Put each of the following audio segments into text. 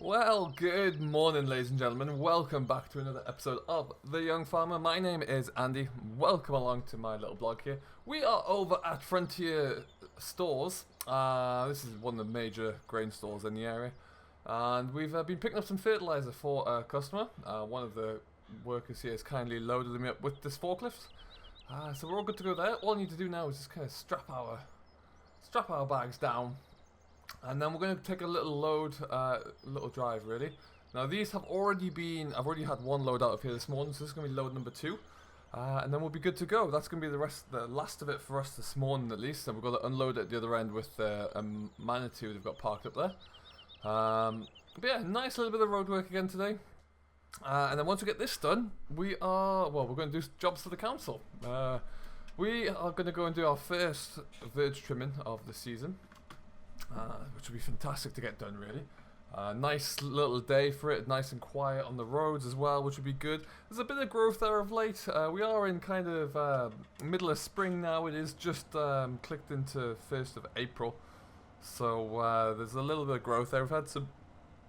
Well, good morning, ladies and gentlemen. Welcome back to another episode of The Young Farmer. My name is Andy. Welcome along to my little blog here. We are over at Frontier Stores. This is one of the major grain stores in the area. And we've been picking up some fertilizer for a customer. One of the workers here has kindly loaded me up with this forklift. So we're all good to go there. All I need to do now is just kind of strap our bags down. And then we're going to take a little load, little drive really. Now these have already been, I've already had one load out of here this morning, so this is going to be load number 2. And then we'll be good to go. That's going to be the last of it for us this morning at least. And we're going to unload it at the other end with a Manitou they've got parked up there. But yeah, nice little bit of road work again today. And then once we get this done, we're going to do jobs for the council. We are going to go and do our first verge trimming of the season. Which will be fantastic to get done really. Nice little day for it, nice and quiet on the roads as well, which would be good. There's a bit of growth there of late. We are in kind of middle of spring now. It is just clicked into 1st of April. So there's a little bit of growth there. We've had some,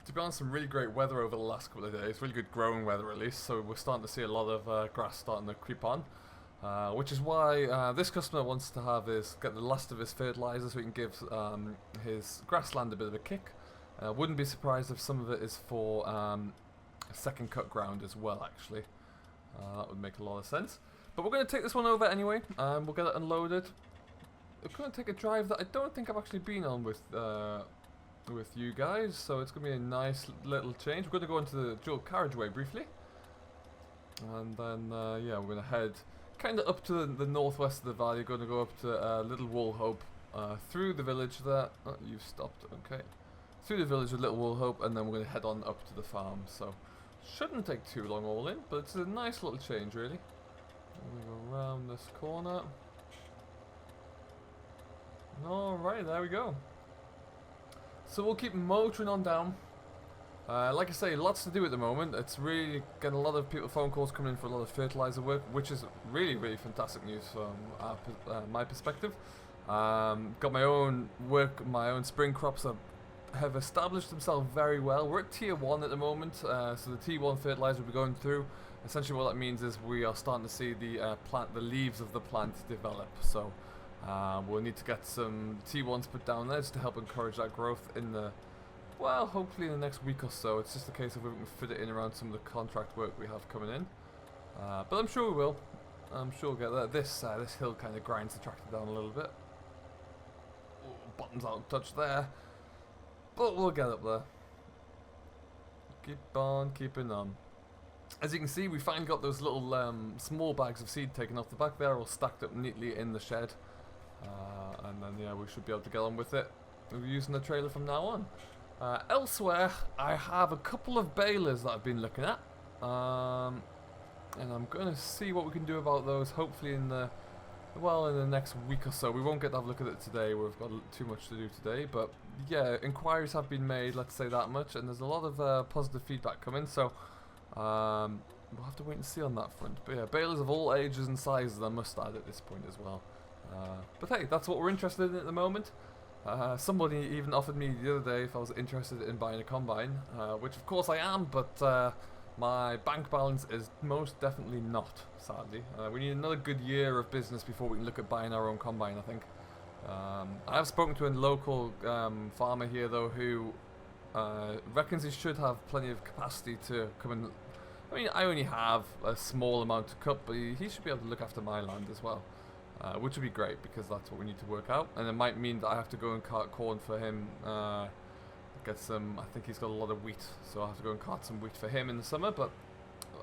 to be honest, some really great weather over the last couple of days. Really good growing weather at least. So we're starting to see a lot of grass starting to creep on. Which is why this customer wants to get the last of his fertilizer so he can give his grassland a bit of a kick. Wouldn't be surprised if some of it is for second cut ground as well actually. That would make a lot of sense. But we're going to take this one over anyway. We'll get it unloaded. We're going to take a drive that I don't think I've actually been on with you guys. So it's going to be a nice little change. We're going to go into the dual carriageway briefly. And then yeah, we're going to head kind of up to the northwest of the valley. Going to go up to Little Woolhope, through the village there. Oh, you've stopped, okay. Through the village of Little Woolhope, and then we're going to head on up to the farm. So, shouldn't take too long all in, but it's a nice little change really. We go around this corner. Alright, there we go. So we'll keep motoring on down. Like I say, lots to do at the moment. It's really getting a lot of phone calls coming in for a lot of fertilizer work, which is really, really fantastic news from my perspective. Got my own work, my own spring crops have established themselves very well. We're at tier 1 at the moment, so the tier 1 fertilizer we're going through. Essentially what that means is we are starting to see the leaves of the plant develop. So we'll need to get some T1s put down there just to help encourage that growth in the, well, hopefully in the next week or so. It's just a case of if we can fit it in around some of the contract work we have coming in. But I'm sure we will. I'm sure we'll get there. This hill kind of grinds the tractor down a little bit. Ooh, buttons aren't touched there. But we'll get up there. Keep on keeping on. As you can see, we finally got those little small bags of seed taken off the back there, all stacked up neatly in the shed. And then yeah, we should be able to get on with it. We'll be using the trailer from now on. Elsewhere, I have a couple of balers that I've been looking at, and I'm going to see what we can do about those, hopefully in the next week or so. We won't get to have a look at it today, we've got too much to do today, but yeah, inquiries have been made, let's say that much, and there's a lot of positive feedback coming, so we'll have to wait and see on that front. But yeah, balers of all ages and sizes I must add at this point as well. But hey, that's what we're interested in at the moment. Somebody even offered me the other day if I was interested in buying a combine, which of course I am, but my bank balance is most definitely not, sadly. We need another good year of business before we can look at buying our own combine, I think. I have spoken to a local farmer here though who reckons he should have plenty of capacity to come and, I mean, I only have a small amount to cut, but he should be able to look after my land as well. Which would be great because that's what we need to work out, and it might mean that I have to go and cart corn for him, get some, I think he's got a lot of wheat, so I'll have to go and cart some wheat for him in the summer, but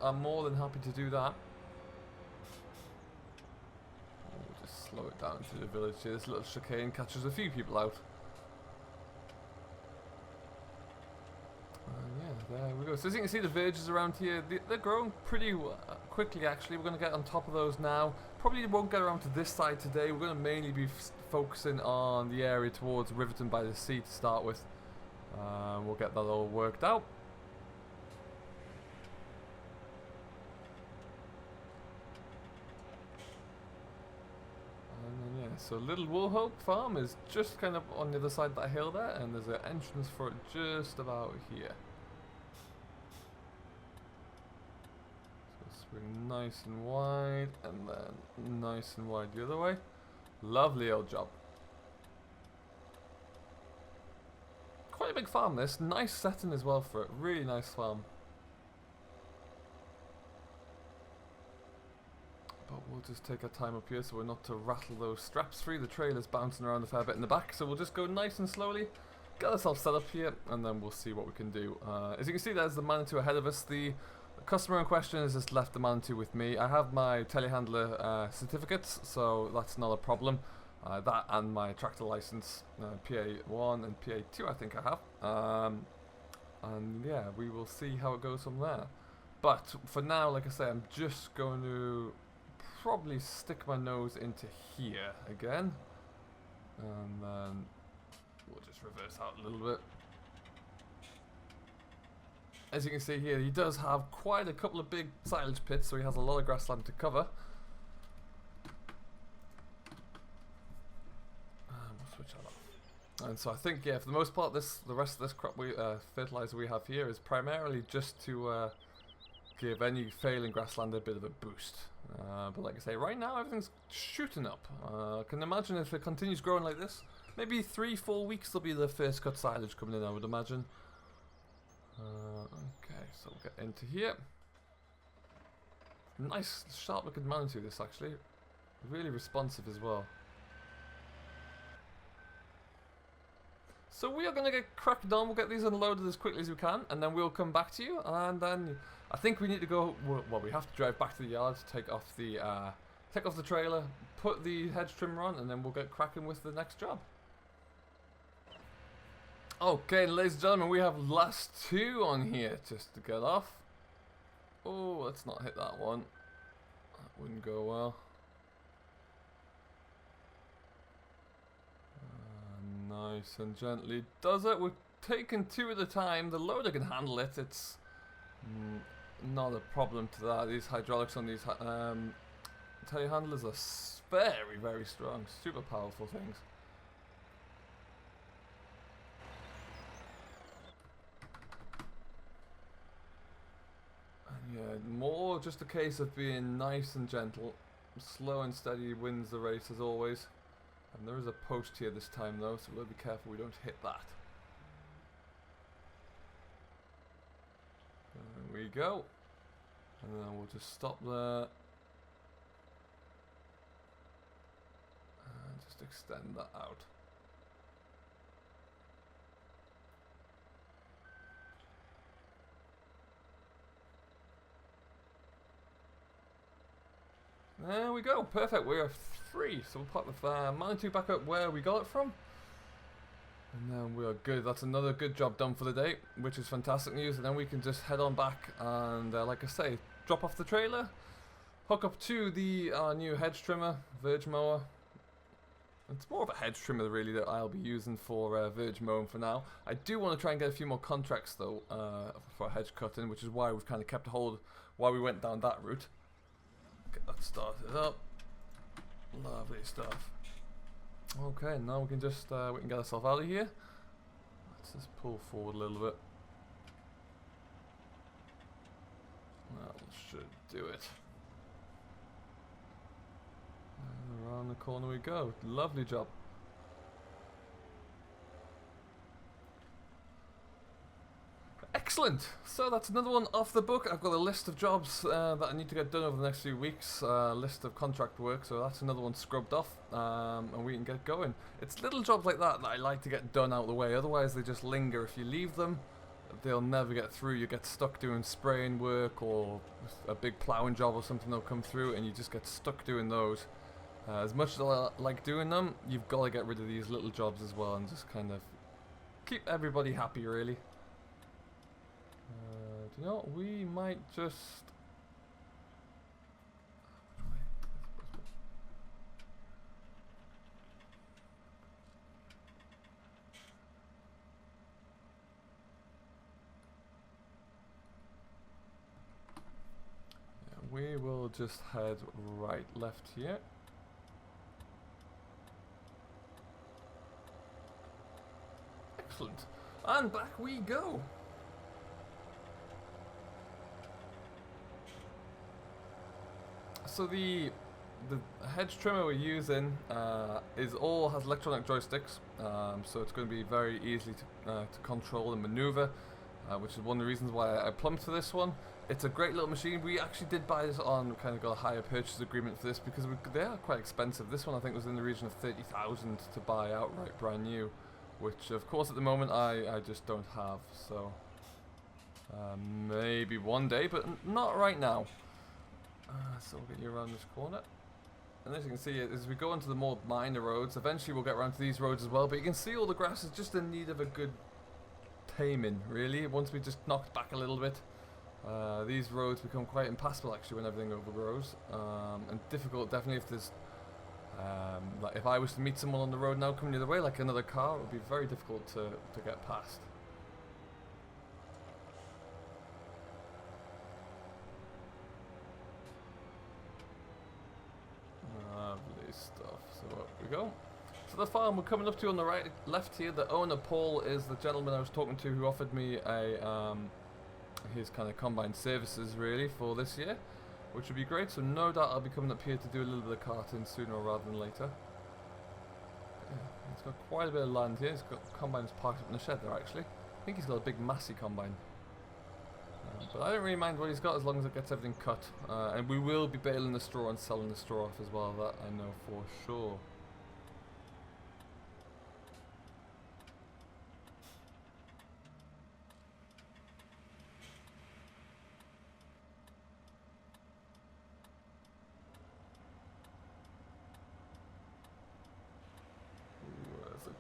I'm more than happy to do that. We'll just slow it down to the village here. This little chicane catches a few people out. Yeah, there we go. So as you can see, the verges around here, they're growing pretty quickly actually. We're going to get on top of those now. Probably won't get around to this side today. We're going to mainly be focusing on the area towards Riverton by the Sea to start with. We'll get that all worked out. And then, yeah, so Little Woolhope Farm is just kind of on the other side of that hill there, and there's an entrance for it just about here. Going nice and wide, and then nice and wide the other way. Lovely old job. Quite a big farm this. Nice setting as well for it. Really nice farm. But we'll just take our time up here so we're not to rattle those straps through. The trailer's bouncing around a fair bit in the back, so we'll just go nice and slowly. Get ourselves set up here, and then we'll see what we can do. As you can see, there's the Manitou ahead of us. The customer in question has just left the Manitou with me. I have my telehandler certificates, so that's not a problem. That and my tractor license, PA1 and PA2 I think I have. And yeah, we will see how it goes from there. But for now, like I say, I'm just going to probably stick my nose into here again. And then we'll just reverse out a little bit. As you can see here, he does have quite a couple of big silage pits, so he has a lot of grassland to cover. We'll switch that off. And so I think, yeah, for the most part, the rest of this crop fertilizer we have here is primarily just to give any failing grassland a bit of a boost. But like I say, right now everything's shooting up. I can imagine if it continues growing like this, maybe 3-4 weeks there'll be the first cut silage coming in, I would imagine. Okay, so we'll get into here. Nice, sharp looking Manitou this actually. Really responsive as well. So we are going to get cracking on. We'll get these unloaded as quickly as we can, and then we'll come back to you. And then I think we need to go. Well, we have to drive back to the yard to take off the trailer, put the hedge trimmer on, and then we'll get cracking with the next job. Okay, ladies and gentlemen, we have last two on here just to get off. Oh, let's not hit that one. That wouldn't go well. Nice and gently does it. We're taking two at a time. The loader can handle it. It's not a problem to that. These hydraulics on these telehandlers are very, very strong. Super powerful things. And yeah, more just a case of being nice and gentle. Slow and steady wins the race as always. And there is a post here this time though, so we'll be careful we don't hit that. There we go. And then we'll just stop there. And just extend that out. There we go, perfect, we are free. So we'll pop the Manitou back up where we got it from. And then we are good, that's another good job done for the day, which is fantastic news. And then we can just head on back and, like I say, drop off the trailer, hook up to the new hedge trimmer, verge mower. It's more of a hedge trimmer really that I'll be using for verge mowing for now. I do want to try and get a few more contracts though for hedge cutting, which is why we've kind of kept a hold while we went down that route. Get that started up. Lovely stuff. Okay, now we can just we can get ourselves out of here. Let's just pull forward a little bit. That should do it. And around the corner we go. Lovely job. Excellent! So that's another one off the book. I've got a list of jobs that I need to get done over the next few weeks. List of contract work, so that's another one scrubbed off. And we can get going. It's little jobs like that that I like to get done out of the way. Otherwise they just linger. If you leave them, they'll never get through. You get stuck doing spraying work or a big ploughing job or something that'll come through and you just get stuck doing those. As much as I like doing them, you've got to get rid of these little jobs as well and just kind of keep everybody happy really. You know, we might just... Yeah, we will just head right, left here. Excellent. And back we go. so the hedge trimmer we're using has electronic joysticks, so it's going to be very easy to control and maneuver, which is one of the reasons why I plumped for this one. It's a great little machine. We actually did buy this on, kind of got a higher purchase agreement for this because they are quite expensive. This one I think was in the region of 30,000 to buy outright brand new, which of course at the moment I just don't have, so maybe one day, but not right now. So we'll get you around this corner. And as you can see, as we go onto the more minor roads, eventually we'll get around to these roads as well, but you can see all the grass is just in need of a good taming, really. Once we just knocked back a little bit, these roads become quite impassable actually when everything overgrows, and difficult definitely if there's like if I was to meet someone on the road now coming the other way, like another car, it would be very difficult to get past. Lovely stuff. So up we go. So the farm we're coming up to on the left here, the owner Paul is the gentleman I was talking to who offered me a his kind of combine services really for this year, which would be great. So no doubt I'll be coming up here to do a little bit of carting sooner rather than later. Yeah, he's got quite a bit of land here. He's got combines parked up in the shed there actually. I think he's got a big massy combine. But I don't really mind what he's got as long as it gets everything cut. And we will be baling the straw and selling the straw off as well, that I know for sure.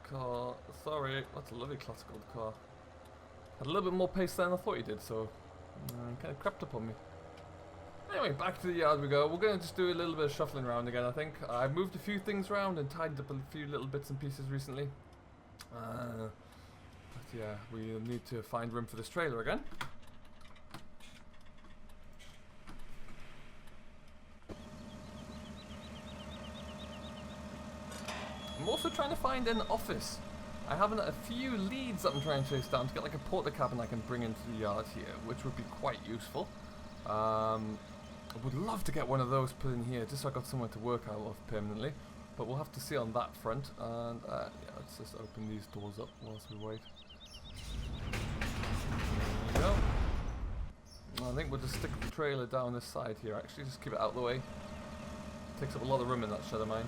Car. Sorry, that's a lovely classic old car. Had a little bit more pace than I thought he did, so kind of crept up on me. Anyway, back to the yard we go. We're going to just do a little bit of shuffling around again, I think. I've moved a few things around and tidied up a few little bits and pieces recently. But yeah, we need to find room for this trailer again. I'm also trying to find an office. I have a few leads that I'm trying to chase down to get like a porta cabin I can bring into the yard here, which would be quite useful. I would love to get one of those put in here, just so I got somewhere to work out of permanently. But we'll have to see on that front. And yeah, let's just open these doors up whilst we wait. There we go. I think we'll just stick the trailer down this side here. Actually, just keep it out of the way. Takes up a lot of room in that shed of mine.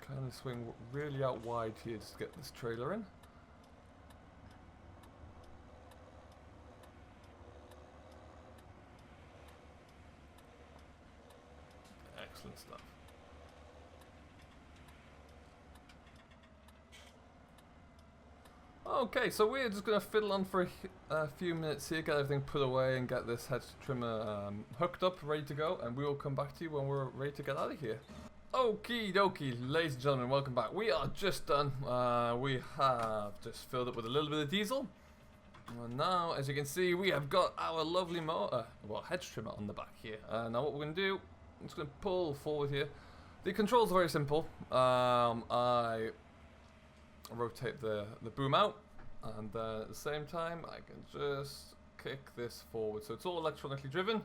Kind of swing really out wide here just to get this trailer in. Excellent stuff. Okay, so we're just going to fiddle on for a few minutes here, get everything put away and get this hedge trimmer hooked up, ready to go, and we will come back to you when we're ready to get out of here. Okie dokie, ladies and gentlemen, welcome back. We are just done. We have just filled up with a little bit of diesel. And now, as you can see, we have got our lovely hedge trimmer on the back here. Now what we're going to do, I'm just going to pull forward here. The controls are very simple. I rotate the boom out, and at the same time, I can just kick this forward. So it's all electronically driven.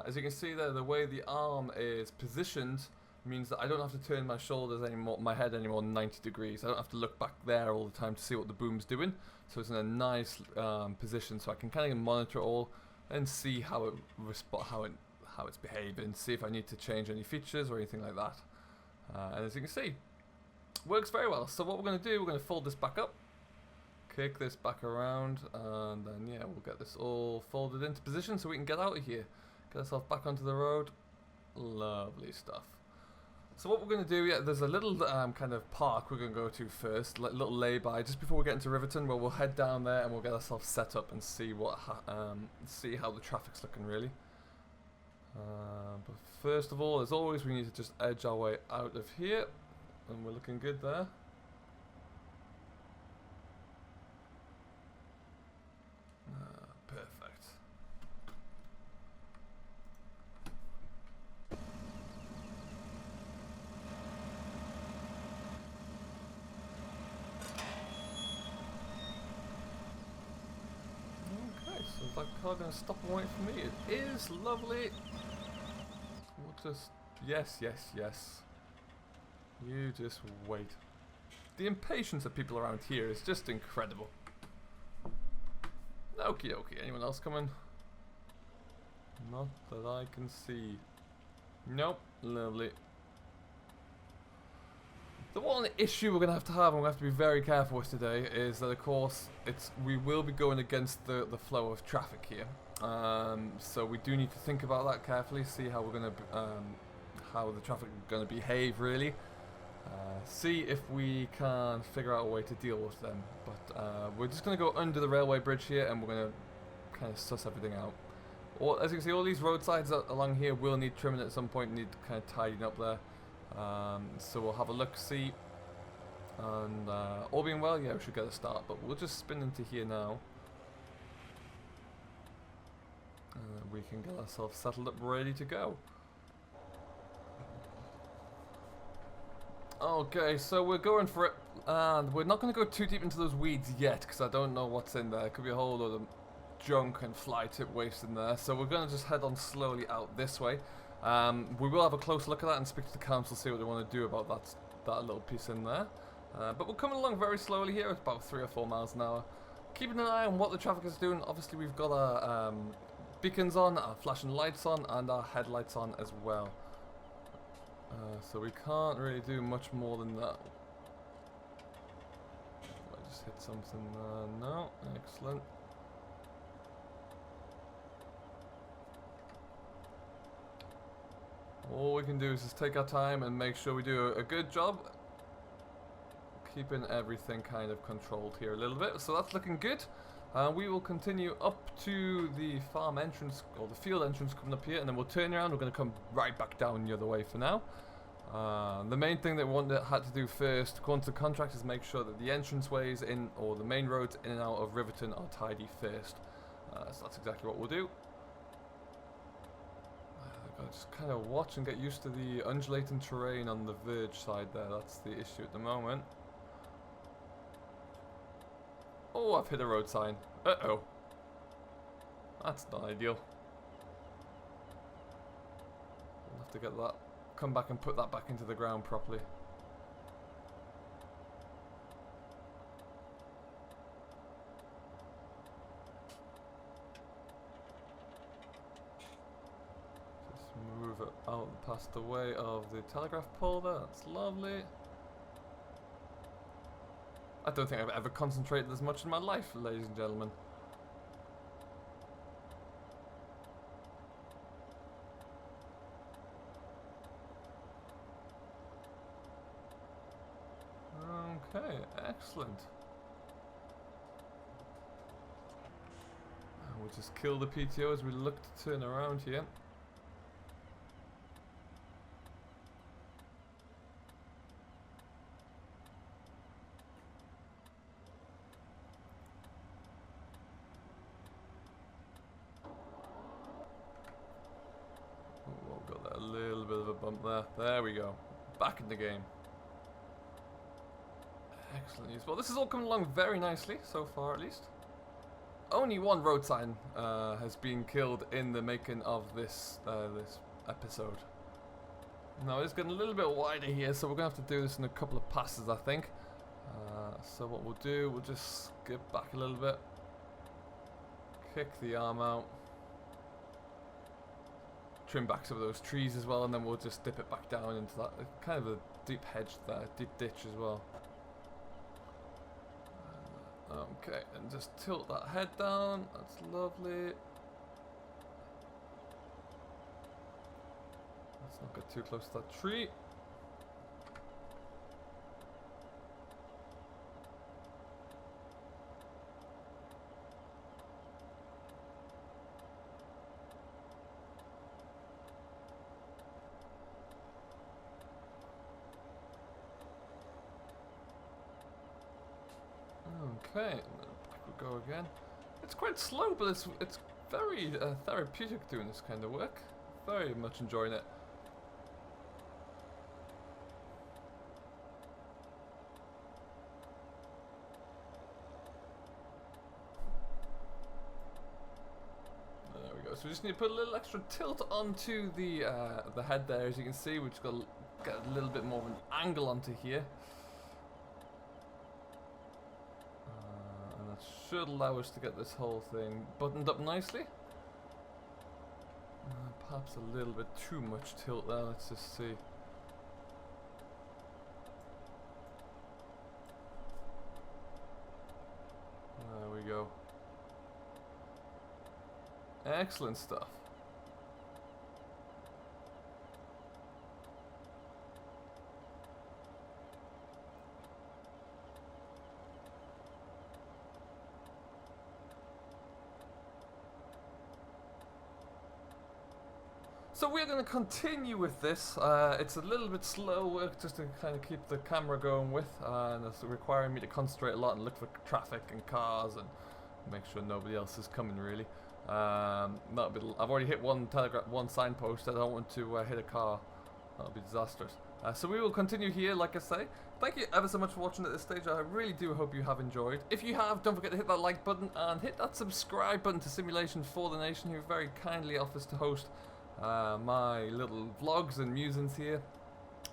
As you can see there, the way the arm is positioned means that I don't have to turn my shoulders anymore, my head anymore 90 degrees. I don't have to look back there all the time to see what the boom's doing. So it's in a nice position, so I can kind of monitor it all and see how it's behaving, see if I need to change any features or anything like that. And as you can see, works very well. So what we're going to do, we're going to fold this back up, kick this back around, and then yeah, we'll get this all folded into position so we can get out of here, get ourselves back onto the road. Lovely stuff. So what we're going to do, yeah, there's a little kind of park we're going to go to first, like little lay-by, just before we get into Riverton, where we'll head down there and we'll get ourselves set up and see see how the traffic's looking really. But first of all, as always, we need to just edge our way out of here, and we're looking good there. Perfect. that car going to stop and wait for me? It is. Lovely. We'll just... Yes, yes, yes. You just wait. The impatience of people around here is just incredible. Okie dokie. Anyone else coming? Not that I can see. Nope. Lovely. The one issue we're going to have, and we're going to have to be very careful with today, is that of course we will be going against the flow of traffic here. So we do need to think about that carefully, see how we're going to, how the traffic is going to behave really. See if we can figure out a way to deal with them. But we're just going to go under the railway bridge here, and we're going to kind of suss everything out. As you can see, all these roadsides along here will need trimming at some point, need kind of tidying up there. So we'll have a look, see, and all being well, yeah, we should get a start. But we'll just spin into here now. We can get ourselves settled up, ready to go. Okay, so we're going for it, and we're not going to go too deep into those weeds yet, because I don't know what's in there. It could be a whole lot of junk and fly tip waste in there, so we're going to just head on slowly out this way. We will have a close look at that and speak to the council, see what they want to do about that little piece in there. But we're coming along very slowly here, at about 3 or 4 miles an hour. Keeping an eye on what the traffic is doing. Obviously we've got our beacons on, our flashing lights on, and our headlights on as well. So we can't really do much more than that. I just hit something there. No, excellent. All we can do is just take our time and make sure we do a good job keeping everything kind of controlled here a little bit. So that's looking good. We will continue up to the farm entrance, or the field entrance coming up here, and then we'll turn around. We're going to come right back down the other way for now. The main thing that we had to do first, according to the contract, is make sure that the entranceways in, or the main roads in and out of Riverton are tidy first. So that's exactly what we'll do. I've got to just kind of watch and get used to the undulating terrain on the verge side there. That's the issue at the moment. Oh, I've hit a road sign. Uh-oh. That's not ideal. We'll have to get that, come back and put that back into the ground properly. Just move it out past the way of the telegraph pole there. That's lovely. I don't think I've ever concentrated as much in my life, ladies and gentlemen. Okay, excellent. And we'll just kill the PTO as we look to turn around here. There we go. Back in the game. Excellent news. Well, this is all coming along very nicely, so far at least. Only one road sign has been killed in the making of this this episode. Now it's getting a little bit wider here, so we're going to have to do this in a couple of passes, I think. So what we'll do, we'll just skip back a little bit. Kick the arm out. Trim back some of those trees as well, and then we'll just dip it back down into that kind of a deep hedge there, deep ditch as well. Okay, and just tilt that head down. That's lovely. Let's not get too close to that tree. Okay, and then we'll go again. It's quite slow, but it's very therapeutic doing this kind of work. Very much enjoying it. So we just need to put a little extra tilt onto the head there. As you can see, we've just got to get a little bit more of an angle onto here. And that should allow us to get this whole thing buttoned up nicely. Perhaps a little bit too much tilt there, let's just see. There we go. Excellent stuff. So we're going to continue with this. It's a little bit slow work just to kind of keep the camera going with, and it's requiring me to concentrate a lot and look for traffic and cars and make sure nobody else is coming really. I've already hit one signpost. I don't want to hit a car. That'll be disastrous. So we will continue here, like I say. Thank you ever so much for watching at this stage. I really do hope you have enjoyed. If you have, don't forget to hit that like button and hit that subscribe button to Simulation for the Nation, who very kindly offers to host my little vlogs and musings here.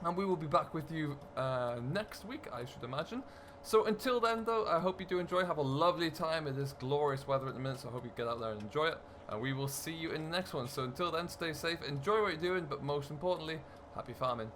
And we will be back with you next week, I should imagine. So until then though, I hope you do enjoy. Have a lovely time. It is glorious weather at the minute, so I hope you get out there and enjoy it. And we will see you in the next one. So until then, stay safe, enjoy what you're doing, but most importantly, happy farming.